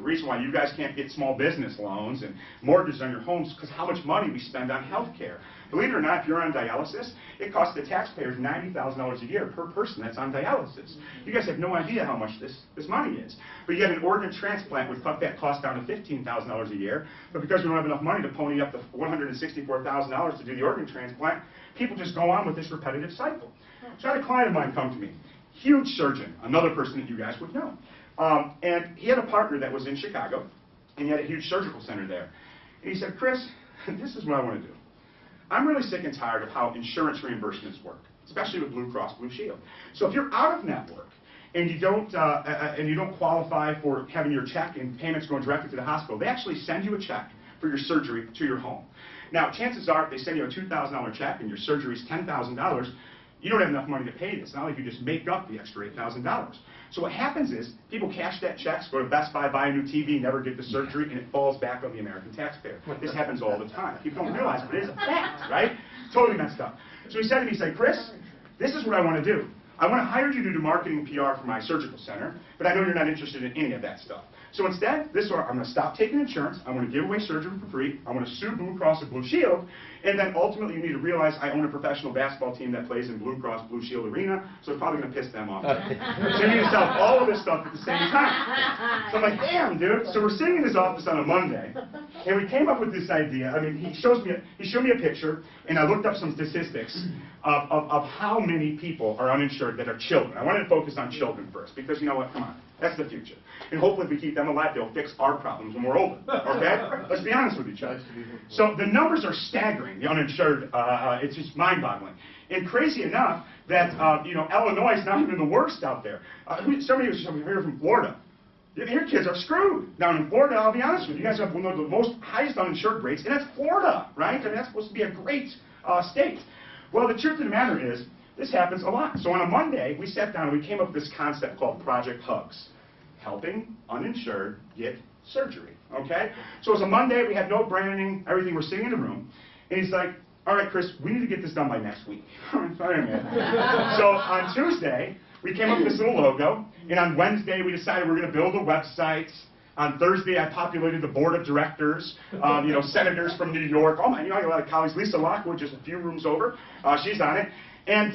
reason why you guys can't get small business loans and mortgages on your homes is because how much money we spend on health care. Believe it or not, if you're on dialysis, it costs the taxpayers $90,000 a year per person that's on dialysis. You guys have no idea how much this money is. But yet an organ transplant would cut that cost down to $15,000 a year, but because we don't have enough money to pony up the $164,000 to do the organ transplant, people just go on with this repetitive cycle. So I had a client of mine come to me, huge surgeon, another person that you guys would know. And he had a partner that was in Chicago, and he had a huge surgical center there. And he said, Chris, this is what I want to do. I'm really sick and tired of how insurance reimbursements work, especially with Blue Cross Blue Shield. So if you're out of network and you don't qualify for having your check and payments going directly to the hospital, they actually send you a check for your surgery to your home. Now, chances are, if they send you a $2,000 check and your surgery is $10,000, you don't have enough money to pay this. It's not like you just make up the extra $8,000. So what happens is, people cash that check, go to Best Buy, buy a new TV, never get the surgery, and it falls back on the American taxpayer. This happens all the time. People don't realize, but it is a fact, right? Totally messed up. So he said to me, he said, Chris, this is what I want to do. I want to hire you to do marketing and PR for my surgical center, but I know you're not interested in any of that stuff. So instead, this is what I'm going to stop taking insurance. I want to give away surgery for free. I want to sue Blue Cross and Blue Shield. And then ultimately, you need to realize I own a professional basketball team that plays in Blue Cross Blue Shield Arena, so it's probably going to piss them off. So you need to sell all of this stuff at the same time. So I'm like, damn, dude. So we're sitting in his office on a Monday, and we came up with this idea. I mean, he showed me a picture, and I looked up some statistics of how many people are uninsured that are children. I wanted to focus on children first, because you know what? Come on. That's the future. And hopefully if we keep them alive, they'll fix our problems when we're older. Okay? Let's be honest with each other. So the numbers are staggering, the uninsured. It's just mind-boggling. And crazy enough that, Illinois is not even the worst out there. Somebody was here from Florida. Your kids are screwed. Down in Florida, I'll be honest with you, you guys have one of the highest uninsured rates, and that's Florida, right? I mean, that's supposed to be a great state. Well, the truth of the matter is, this happens a lot. So on a Monday, we sat down and we came up with this concept called Project Hugs, helping uninsured get surgery, okay? So it was a Monday, we had no branding, everything, we're sitting in the room, and he's like, all right, Chris, we need to get this done by next week. Sorry, man. So on Tuesday, we came up with this little logo, and on Wednesday, we decided we're going to build a website. On Thursday, I populated the board of directors, senators from New York. Oh my, I got a lot of colleagues. Lisa Lockwood, just a few rooms over, she's on it. And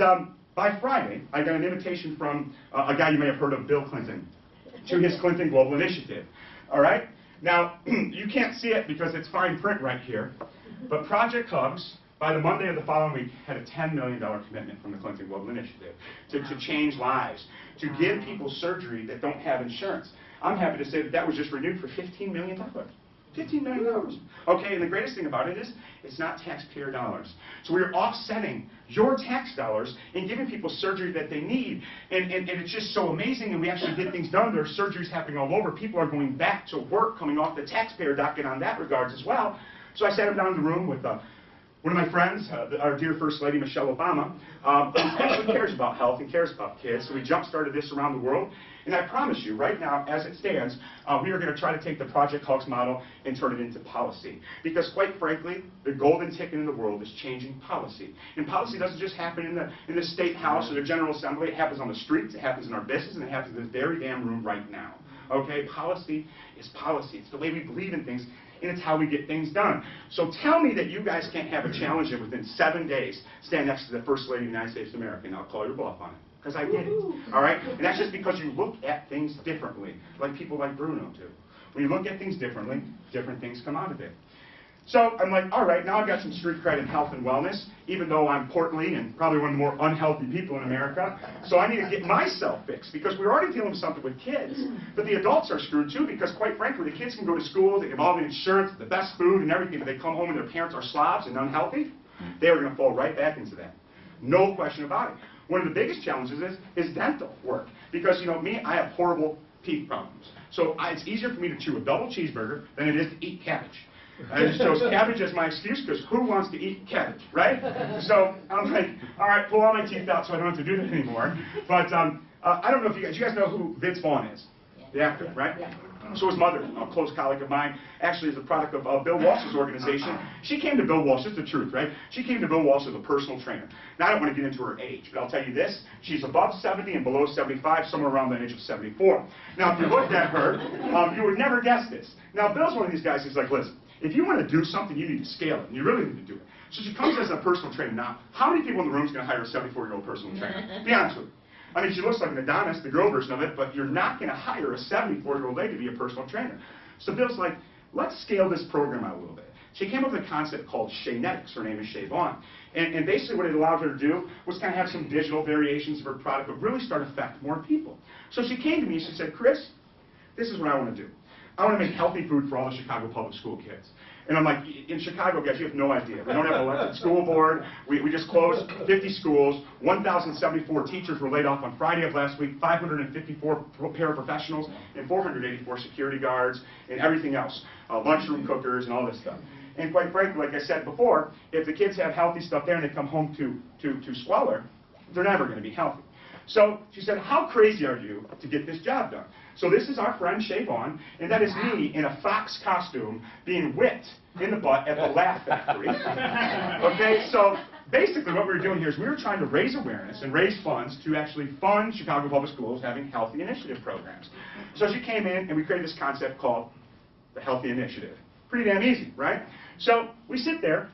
by Friday, I got an invitation from a guy you may have heard of, Bill Clinton, to his Clinton Global Initiative. All right? Now, you can't see it because it's fine print right here, but Project Hugs, by the Monday of the following week, had a $10 million commitment from the Clinton Global Initiative to change lives, to give people surgery that don't have insurance. I'm happy to say that that was just renewed for $15 million. $15 million. Okay, and the greatest thing about it is, it's not taxpayer dollars. So we're offsetting your tax dollars and giving people surgery that they need. And it's just so amazing, and we actually get things done. There are surgeries happening all over. People are going back to work, coming off the taxpayer docket on that regards as well. So I sat him down in the room with one of my friends, our dear First Lady, Michelle Obama, who actually cares about health and cares about kids. So we jump-started this around the world. And I promise you, right now, as it stands, we are going to try to take the Project Hugs model and turn it into policy. Because quite frankly, the golden ticket in the world is changing policy. And policy doesn't just happen in the State House or the General Assembly. It happens on the streets, it happens in our business, and it happens in this very damn room right now. Okay? Policy is policy. It's the way we believe in things, and it's how we get things done. So tell me that you guys can't have a challenge and within 7 days stand next to the First Lady of the United States of America, and I'll call your bluff on it. Because I get it, all right? And that's just because you look at things differently, like people like Bruno do. When you look at things differently, different things come out of it. So I'm like, all right, now I've got some street cred in health and wellness, even though I'm portly and probably one of the more unhealthy people in America. So I need to get myself fixed, because we're already dealing with something with kids. But the adults are screwed too, because quite frankly, the kids can go to school, they have all the insurance, the best food and everything, but they come home and their parents are slobs and unhealthy. They are going to fall right back into that. No question about it. One of the biggest challenges is dental work. Because, me, I have horrible teeth problems. So it's easier for me to chew a double cheeseburger than it is to eat cabbage. I just chose cabbage as my excuse, because who wants to eat cabbage, right? So I'm like, all right, pull all my teeth out so I don't have to do that anymore. But I don't know if you guys know who Vince Vaughn is, the actor, right? So his mother, a close colleague of mine, actually is a product of Bill Walsh's organization. She came to Bill Walsh, it's the truth, right? She came to Bill Walsh as a personal trainer. Now, I don't want to get into her age, but I'll tell you this, she's above 70 and below 75, somewhere around the age of 74. Now, if you looked at her, you would never guess this. Now, Bill's one of these guys who's like, listen, if you want to do something, you need to scale it, and you really need to do it. So she comes as a personal trainer. Now, how many people in the room is going to hire a 74-year-old personal trainer? Be honest with me. I mean, she looks like an Adonis, the girl version of it, but you're not going to hire a 74-year-old lady to be a personal trainer. So Bill's like, let's scale this program out a little bit. She came up with a concept called Shaynetics. Her name is Shay Vaughn. And basically what it allowed her to do was kind of have some digital variations of her product, but really start to affect more people. So she came to me and she said, Chris, this is what I want to do. I want to make healthy food for all the Chicago public school kids. And I'm like, in Chicago, guys, you have no idea. We don't have an elected school board. We just closed 50 schools. 1,074 teachers were laid off on Friday of last week, 554 paraprofessionals, and 484 security guards, and everything else, lunchroom cookers and all this stuff. And quite frankly, like I said before, if the kids have healthy stuff there and they come home to squalor, they're never going to be healthy. So she said, how crazy are you to get this job done? So this is our friend Shay Vaughn, and that is me in a fox costume being whipped in the butt at the Laugh Factory. Okay, so basically what we were doing here is we were trying to raise awareness and raise funds to actually fund Chicago Public Schools having healthy initiative programs. So she came in and we created this concept called the Healthy Initiative. Pretty damn easy, right? So we sit there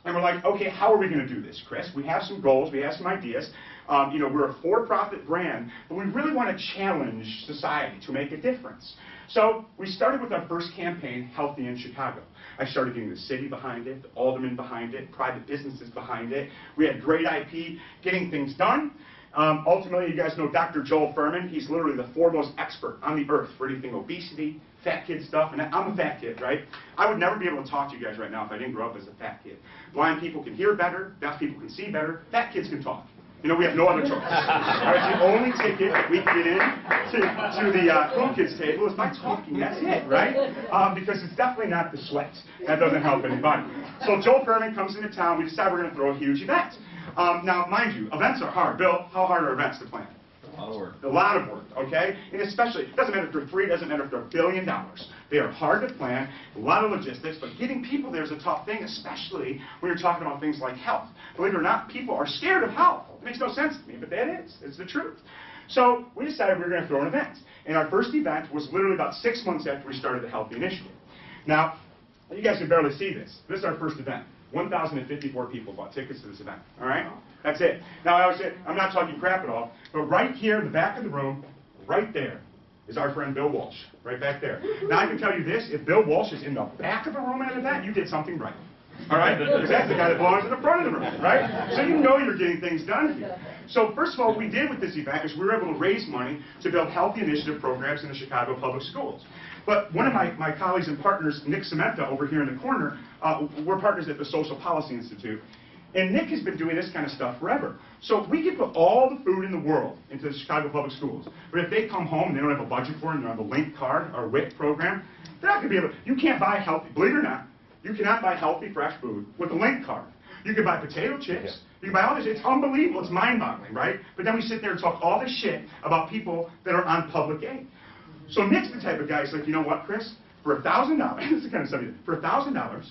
and we're like, okay, how are we going to do this, Chris? We have some goals, we have some ideas. You know, we're a for-profit brand, but we really want to challenge society to make a difference. So we started with our first campaign, Healthy in Chicago. I started getting the city behind it, the aldermen behind it, private businesses behind it. We had great IP, getting things done. Ultimately, you guys know Dr. Joel Furman. He's literally the foremost expert on the earth for anything obesity, fat kid stuff, and I'm a fat kid, right? I would never be able to talk to you guys right now if I didn't grow up as a fat kid. Blind people can hear better, deaf people can see better, fat kids can talk. You know, we have no other choice. All right, the only ticket we can get in to the cool kids table is by talking. That's it, right? Because it's definitely not the sweat. That doesn't help anybody. So Joel Furman comes into town. We decide we're going to throw a huge event. Now, mind you, events are hard. Bill, how hard are events to plan? A lot of work. A lot of work, okay? And especially, it doesn't matter if they're free, it doesn't matter if they're $1 billion. They are hard to plan, a lot of logistics, but getting people there is a tough thing, especially when you're talking about things like health. Believe it or not, people are scared of health. It makes no sense to me, but that is. It's the truth. So we decided we were going to throw an event. And our first event was literally about 6 months after we started the Healthy Initiative. Now, you guys can barely see this. This is our first event. 1,054 people bought tickets to this event, all right? That's it. Now, I'm not talking crap at all, but right here in the back of the room, right there, is our friend Bill Walsh, right back there. Now, I can tell you this, if Bill Walsh is in the back of a room at an event, you did something right, all right? Because that's the guy that belongs in the front of the room, right? So you know you're getting things done here. So first of all, what we did with this event is we were able to raise money to build healthy initiative programs in the Chicago public schools. But one of my colleagues and partners, Nick Cementa, over here in the corner, we're partners at the Social Policy Institute. And Nick has been doing this kind of stuff forever. So we could put all the food in the world into the Chicago public schools. But if they come home and they don't have a budget for it, and they don't have a link card or a WIC program, they're not going to be able to. You can't buy healthy, believe it or not, you cannot buy healthy, fresh food with a link card. You can buy potato chips. You can buy all this. It's unbelievable. It's mind-boggling, right? But then we sit there and talk all this shit about people that are on public aid. So Nick's the type of guy who's like, you know what, Chris? For $1,000, this is the kind of stuff you do. For $1,000,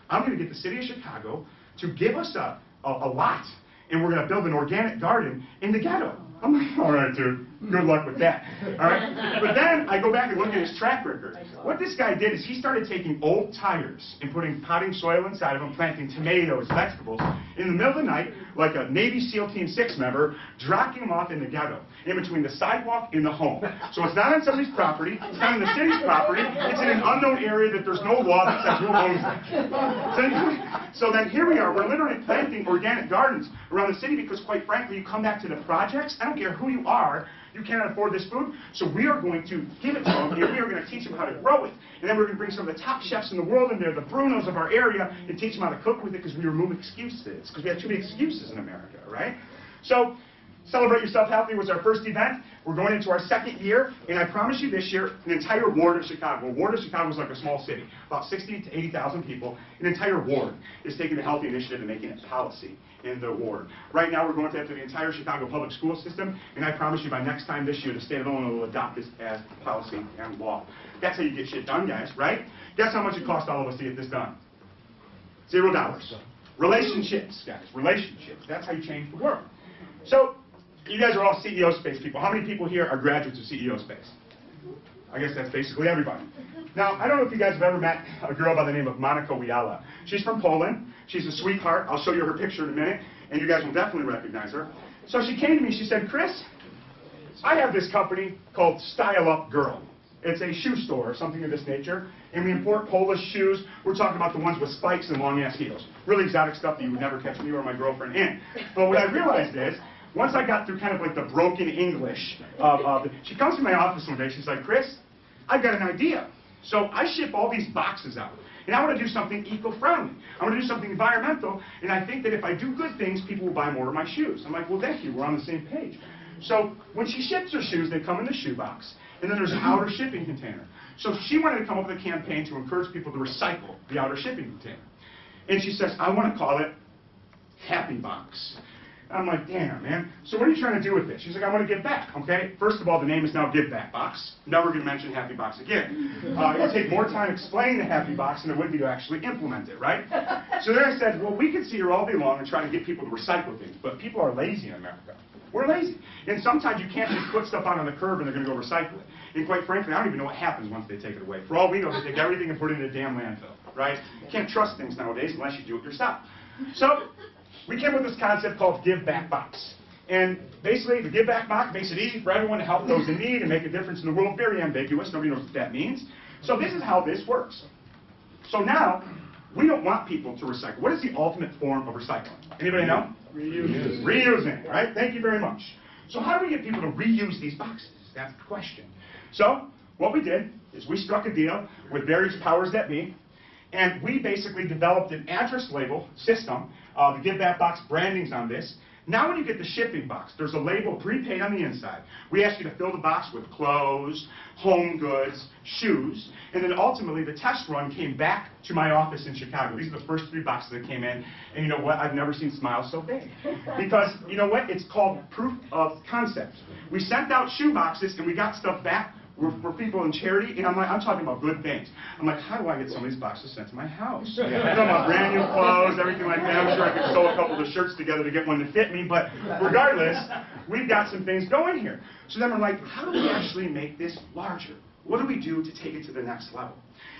I'm going to get the city of Chicago to give us a lot, and we're going to build an organic garden in the ghetto. I'm like, all right, dude, good luck with that. All right? But then I go back and look at his track record. What this guy did is he started taking old tires and putting potting soil inside of them, planting tomatoes, vegetables, in the middle of the night, like a Navy SEAL Team 6 member, dropping them off in the ghetto, in between the sidewalk and the home. So it's not on somebody's property, it's not on the city's property, it's in an unknown area that there's no law that says who owns it. So then here we are, we're literally planting organic gardens around the city because, quite frankly, you come back to the projects, I don't care who you are, you cannot afford this food, so we are going to give it to them, and we are going to teach them how to grow it. And then we're going to bring some of the top chefs in the world in there, the Brunos of our area, and teach them how to cook with it because we remove excuses, because we have too many excuses in America, right? So Celebrate Yourself Healthy was our first event. We're going into our second year, and I promise you this year, an entire ward of Chicago. A ward of Chicago is like a small city, about 60 to 80,000 people. An entire ward is taking the healthy initiative and making it policy in the ward. Right now, we're going to the entire Chicago public school system, and I promise you by next time this year, the state of Illinois will adopt this as policy and law. That's how you get shit done, guys, right? Guess how much it cost all of us to get this done? $0. Relationships, guys, relationships. That's how you change the world. So, you guys are all CEO Space people. How many people here are graduates of CEO Space? I guess that's basically everybody. Now, I don't know if you guys have ever met a girl by the name of Monika Wiala. She's from Poland. She's a sweetheart. I'll show you her picture in a minute, and you guys will definitely recognize her. So she came to me, she said, Chris, I have this company called Style Up Girl. It's a shoe store or something of this nature, and we import Polish shoes. We're talking about the ones with spikes and long-ass heels. Really exotic stuff that you would never catch me or my girlfriend in. But what I realized is, once I got through kind of like the broken English she comes to my office one day, she's like, Chris, I've got an idea. So I ship all these boxes out, and I want to do something eco-friendly. I want to do something environmental, and I think that if I do good things, people will buy more of my shoes. I'm like, well, thank you, we're on the same page. So when she ships her shoes, they come in the shoebox, and then there's an outer shipping container. So she wanted to come up with a campaign to encourage people to recycle the outer shipping container. And she says, I want to call it Happy Box. I'm like, damn, man. So what are you trying to do with this? She's like, I want to give back, okay? First of all, the name is now Give Back Box. Never going to mention Happy Box again. It would take more time explaining the Happy Box than it would be to actually implement it, right? So then I said, well, we could sit here all day long and try to get people to recycle things, but people are lazy in America. We're lazy. And sometimes you can't just put stuff out on the curb and they're going to go recycle it. And quite frankly, I don't even know what happens once they take it away. For all we know, they take everything and put it in a damn landfill, right? You can't trust things nowadays unless you do it yourself. So we came up with this concept called Give Back Box. And basically, the Give Back Box makes it easy for everyone to help those in need and make a difference in the world. Very ambiguous. Nobody knows what that means. So this is how this works. So now, we don't want people to recycle. What is the ultimate form of recycling? Anybody know? Reusing. Reusing, right? Thank you very much. So how do we get people to reuse these boxes? That's the question. So what we did is we struck a deal with various powers that be, and we basically developed an address label system. The Give Back Box branding's on this. Now when you get the shipping box, there's a label prepaid on the inside. We ask you to fill the box with clothes, home goods, shoes, and then ultimately the test run came back to my office in Chicago. These are the first 3 boxes that came in, and you know what? I've never seen smiles so big. Because, you know what? It's called proof of concept. We sent out shoe boxes and we got stuff back for people in charity, and I'm talking about good things. I'm like, how do I get some of these boxes sent to my house? I'm talking about brand new clothes, everything like that. I'm sure I could sew a couple of the shirts together to get one to fit me, but regardless, we've got some things going here. So then we're like, how do we actually make this larger? What do we do to take it to the next level?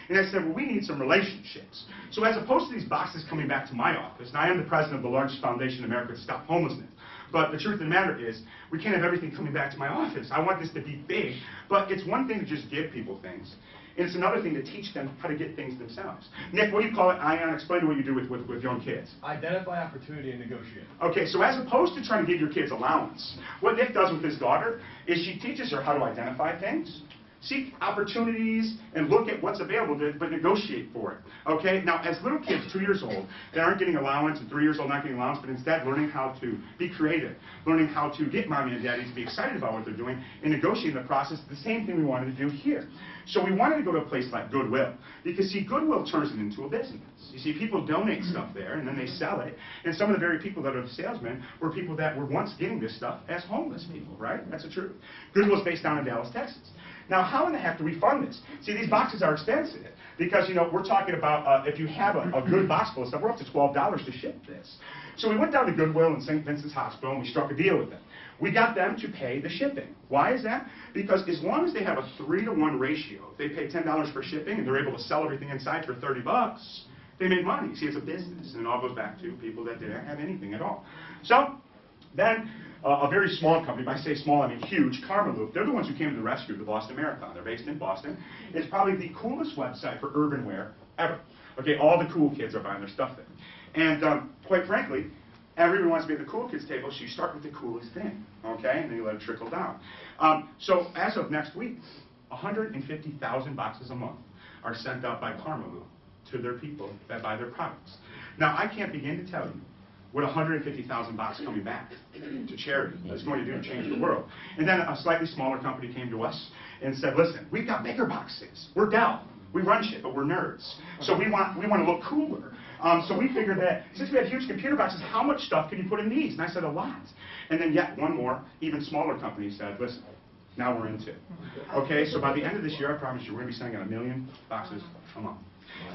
And I said, well, we need some relationships. So as opposed to these boxes coming back to my office, and I am the president of the largest foundation in America to stop homelessness, but the truth of the matter is, we can't have everything coming back to my office. I want this to be big, but it's one thing to just give people things, and it's another thing to teach them how to get things themselves. Nick, what do you call it? Ion, explain to what you do with young kids. Identify opportunity and negotiate. Okay, so as opposed to trying to give your kids allowance, what Nick does with his daughter is she teaches her how to identify things, seek opportunities, and look at what's available, but negotiate for it. Okay? Now, as little kids, 2 years old, they aren't getting allowance, and 3 years old not getting allowance, but instead learning how to be creative, learning how to get mommy and daddy to be excited about what they're doing, and negotiating the process, the same thing we wanted to do here. So we wanted to go to a place like Goodwill, because see, Goodwill turns it into a business. You see, people donate stuff there, and then they sell it, and some of the very people that are the salesmen were people that were once getting this stuff as homeless people, right? That's the truth. Goodwill's based down in Dallas, Texas. Now, how in the heck do we fund this? See, these boxes are expensive because, you know, we're talking about if you have a good box full of stuff, we're up to $12 to ship this. So we went down to Goodwill and St. Vincent's Hospital and we struck a deal with them. We got them to pay the shipping. Why is that? Because as long as they have a 3-to-1 ratio, if they pay $10 for shipping and they're able to sell everything inside for $30, they make money. See, it's a business, and it all goes back to people that didn't have anything at all. So then a very small company, by say small I mean huge, Karma Loop, they're the ones who came to the rescue of the Boston Marathon. They're based in Boston. It's probably the coolest website for urban wear ever. Okay, all the cool kids are buying their stuff there. And quite frankly, everyone wants to be at the cool kids table, so you start with the coolest thing, okay, and then you let it trickle down. So as of next week, 150,000 boxes a month are sent out by Karma Loop to their people that buy their products. Now, I can't begin to tell you with 150,000 bucks coming back to charity. That's going to do to change the world. And then a slightly smaller company came to us and said, listen, we've got bigger boxes. We're Dell. We run shit, but we're nerds. So we want to look cooler. So we figured that since we had huge computer boxes, how much stuff can you put in these? And I said, a lot. And then yet one more, even smaller company said, listen, now we're into it. Okay, so by the end of this year, I promise you, we're going to be sending out 1 million boxes a month.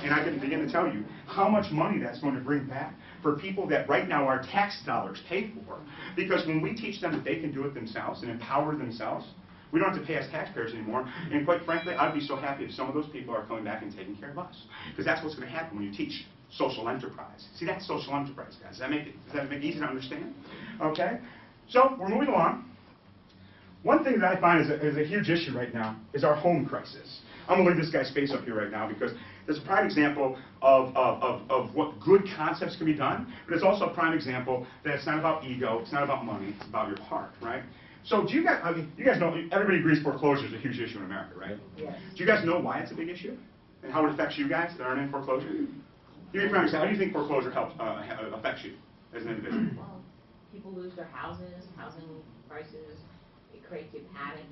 And I can begin to tell you how much money that's going to bring back for people that right now our tax dollars pay for. Because when we teach them that they can do it themselves and empower themselves, we don't have to pay as taxpayers anymore. And quite frankly, I'd be so happy if some of those people are coming back and taking care of us. Because that's what's going to happen when you teach social enterprise. See, that's social enterprise, guys. Does that make it easy to understand? Okay? So, we're moving along. One thing that I find is a huge issue right now is our home crisis. I'm going to leave this guy's face up here right now because it's a prime example of what good concepts can be done, but it's also a prime example that it's not about ego, it's not about money, it's about your heart, right? So do you guys, you guys know, everybody agrees foreclosure is a huge issue in America, right? Yes. Do you guys know why it's a big issue? And how it affects you guys that aren't in foreclosure? Give me a prime example. How do you think foreclosure affects you as an individual? Well, people lose their houses, housing prices. It creates a panic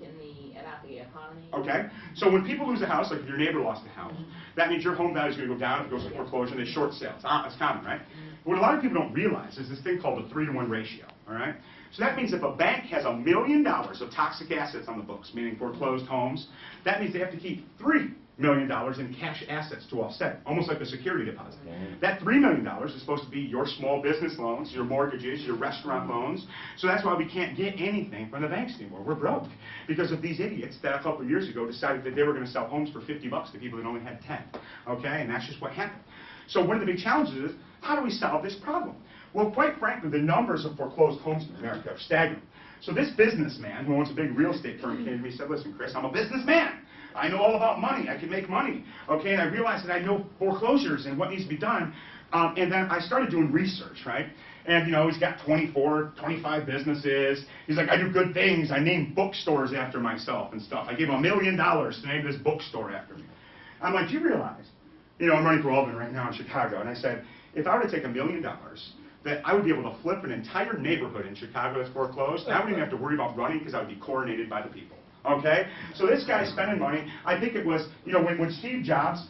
about the economy. Okay, so when people lose a house, like if your neighbor lost a house, that means your home value is going to go down if it goes to foreclosure, and they short sales. It's common, right? What a lot of people don't realize is this thing called the 3-to-1 ratio, all right? So that means if a bank has $1 million of toxic assets on the books, meaning foreclosed homes, that means they have to keep $3 million in cash assets to offset, almost like a security deposit. That $3 million is supposed to be your small business loans, your mortgages, your restaurant loans. So that's why we can't get anything from the banks anymore. We're broke because of these idiots that a couple of years ago decided that they were going to sell homes for $50 to people that only had 10. Okay, and that's just what happened. So one of the big challenges is, how do we solve this problem? Well, quite frankly, the numbers of foreclosed homes in America are staggering. So this businessman who owns a big real estate firm came to me and said, listen, Chris, I'm a businessman. I know all about money. I can make money. Okay, and I realized that I know foreclosures and what needs to be done. And then I started doing research, right? And, you know, he's got 24, 25 businesses. He's like, I do good things. I name bookstores after myself and stuff. I gave him $1 million to name this bookstore after me. I'm like, do you realize, you know, I'm running for Alderman right now in Chicago, and I said, if I were to take $1 million, that I would be able to flip an entire neighborhood in Chicago that's foreclosed, and I wouldn't even have to worry about running because I would be coronated by the people. Okay? So this guy's spending money. I think it was, you know, when Steve Jobs